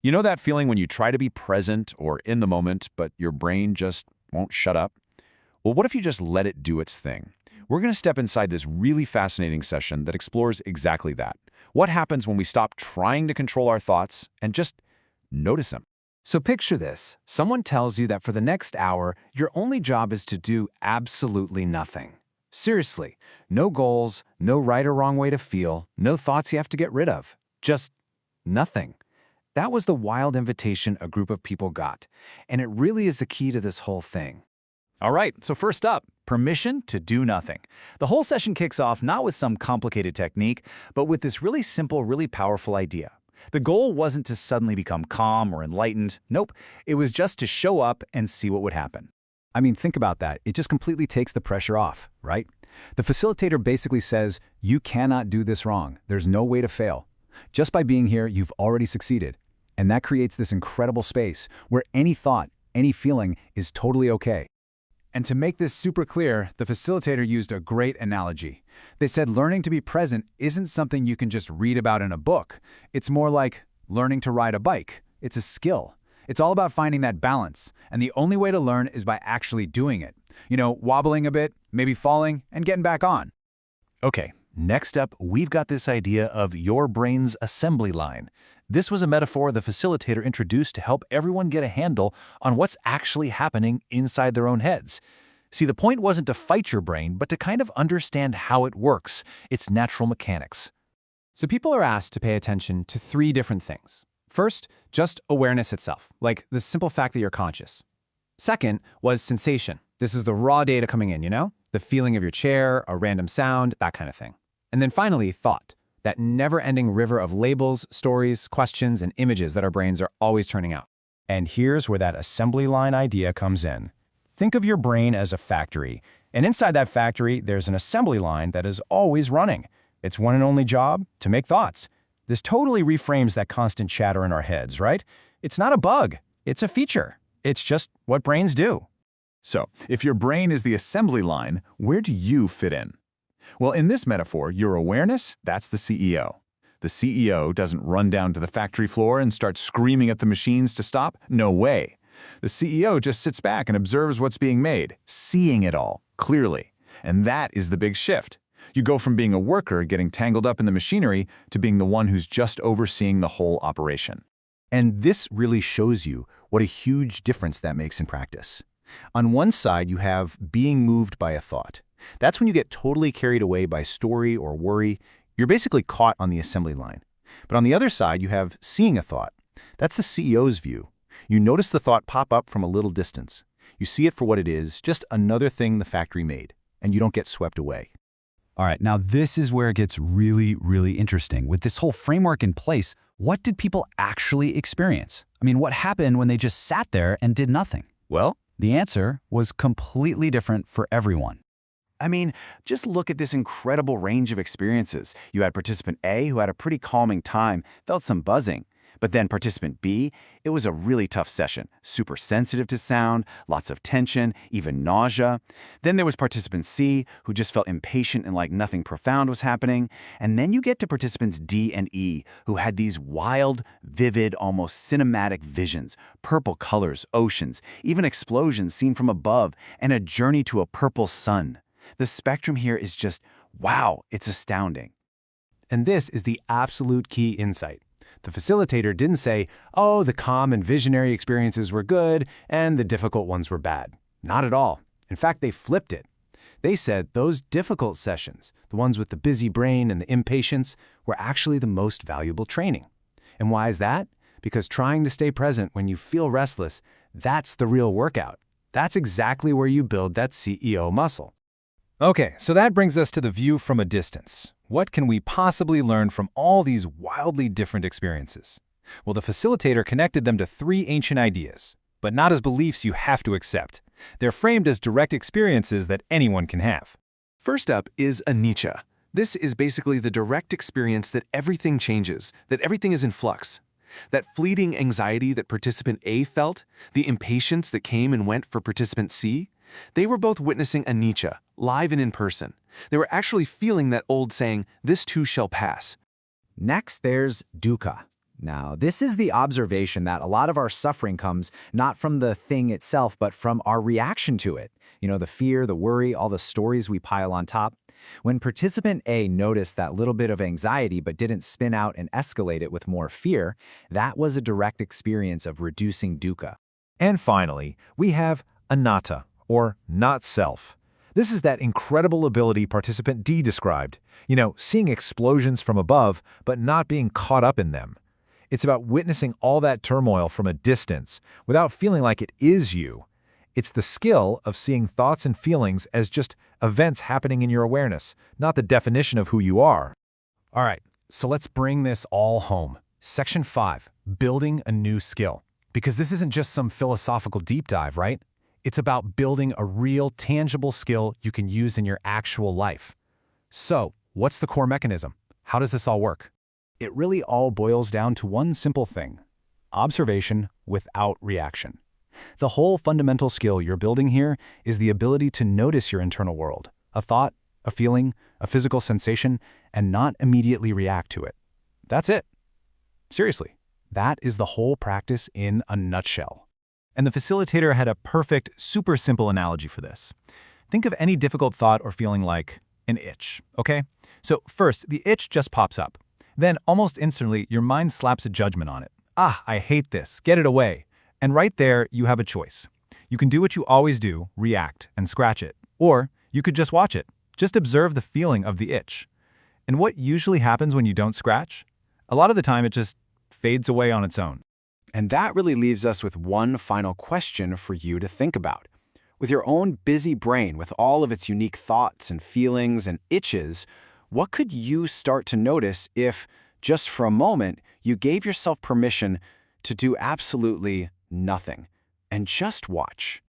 You know that feeling when you try to be present or in the moment, but your brain just won't shut up? Well, what if you just let it do its thing? We're going to step inside this really fascinating session that explores exactly that. What happens when we stop trying to control our thoughts and just notice them? So picture this. Someone tells you that for the next hour, your only job is to do absolutely nothing. Seriously, no goals, no right or wrong way to feel, no thoughts you have to get rid of. Just nothing. That was the wild invitation a group of people got, and it really is the key to this whole thing. All right, so first up, permission to do nothing. The whole session kicks off not with some complicated technique, but with this really simple, really powerful idea. The goal wasn't to suddenly become calm or enlightened. Nope, it was just to show up and see what would happen. I mean, think about that. It just completely takes the pressure off, right? The facilitator basically says, you cannot do this wrong. There's no way to fail. Just by being here, you've already succeeded. And that creates this incredible space where any thought, any feeling is totally okay. And to make this super clear, the facilitator used a great analogy. They said learning to be present isn't something you can just read about in a book. It's more like learning to ride a bike. It's a skill. It's all about finding that balance, and the only way to learn is by actually doing it. Wobbling a bit, maybe falling, and getting back on. Okay, next up, we've got this idea of your brain's assembly line. This was a metaphor the facilitator introduced to help everyone get a handle on what's actually happening inside their own heads. See, the point wasn't to fight your brain, but to kind of understand how it works, its natural mechanics. So people are asked to pay attention to three different things. First, just awareness itself, like the simple fact that you're conscious. Second was sensation. This is the raw data coming in, the feeling of your chair, a random sound, that kind of thing. And then finally, thought. That never-ending river of labels, stories, questions, and images that our brains are always turning out. And here's where that assembly line idea comes in. Think of your brain as a factory, and inside that factory, there's an assembly line that is always running. Its one and only job? To make thoughts. This totally reframes that constant chatter in our heads, right? It's not a bug. It's a feature. It's just what brains do. So, if your brain is the assembly line, where do you fit in? Well, in this metaphor, your awareness, that's the CEO. The CEO doesn't run down to the factory floor and start screaming at the machines to stop. No way. The CEO just sits back and observes what's being made, seeing it all, clearly. And that is the big shift. You go from being a worker getting tangled up in the machinery to being the one who's just overseeing the whole operation. And this really shows you what a huge difference that makes in practice. On one side, you have being moved by a thought. That's when you get totally carried away by story or worry. You're basically caught on the assembly line. But on the other side, you have seeing a thought. That's the CEO's view. You notice the thought pop up from a little distance. You see it for what it is, just another thing the factory made, and you don't get swept away. All right, now this is where it gets really, really interesting. With this whole framework in place, what did people actually experience? I mean, what happened when they just sat there and did nothing? Well, the answer was completely different for everyone. I mean, just look at this incredible range of experiences. You had participant A, who had a pretty calming time, felt some buzzing. But then participant B, it was a really tough session, super sensitive to sound, lots of tension, even nausea. Then there was participant C, who just felt impatient and like nothing profound was happening. And then you get to participants D and E, who had these wild, vivid, almost cinematic visions, purple colors, oceans, even explosions seen from above, and a journey to a purple sun. The spectrum here is just, wow, it's astounding. And this is the absolute key insight. The facilitator didn't say, oh, the calm and visionary experiences were good and the difficult ones were bad. Not at all. In fact, they flipped it. They said those difficult sessions, the ones with the busy brain and the impatience, were actually the most valuable training. And why is that? Because trying to stay present when you feel restless, that's the real workout. That's exactly where you build that CEO muscle. Okay, so that brings us to the view from a distance. What can we possibly learn from all these wildly different experiences? Well, the facilitator connected them to three ancient ideas, but not as beliefs you have to accept. They're framed as direct experiences that anyone can have. First up is anicca. This is basically the direct experience that everything changes, that everything is in flux. That fleeting anxiety that participant A felt, the impatience that came and went for participant C, they were both witnessing anicca, live and in person. They were actually feeling that old saying, this too shall pass. Next, there's dukkha. Now, this is the observation that a lot of our suffering comes not from the thing itself, but from our reaction to it. The fear, the worry, all the stories we pile on top. When participant A noticed that little bit of anxiety but didn't spin out and escalate it with more fear, that was a direct experience of reducing dukkha. And finally, we have anatta, or not self. This is that incredible ability participant D described. Seeing explosions from above, but not being caught up in them. It's about witnessing all that turmoil from a distance, without feeling like it is you. It's the skill of seeing thoughts and feelings as just events happening in your awareness, not the definition of who you are. All right, so let's bring this all home. Section 5, building a new skill. Because this isn't just some philosophical deep dive, right? It's about building a real, tangible skill you can use in your actual life. So, what's the core mechanism? How does this all work? It really all boils down to one simple thing: observation without reaction. The whole fundamental skill you're building here is the ability to notice your internal world, a thought, a feeling, a physical sensation, and not immediately react to it. That's it. Seriously, that is the whole practice in a nutshell. And the facilitator had a perfect, super simple analogy for this. Think of any difficult thought or feeling like an itch, okay? So first, the itch just pops up. Then, almost instantly, your mind slaps a judgment on it. I hate this. Get it away. And right there, you have a choice. You can do what you always do, react, and scratch it. Or you could just watch it. Just observe the feeling of the itch. And what usually happens when you don't scratch? A lot of the time, it just fades away on its own. And that really leaves us with one final question for you to think about. With your own busy brain, with all of its unique thoughts and feelings and itches, what could you start to notice if, just for a moment, you gave yourself permission to do absolutely nothing and just watch?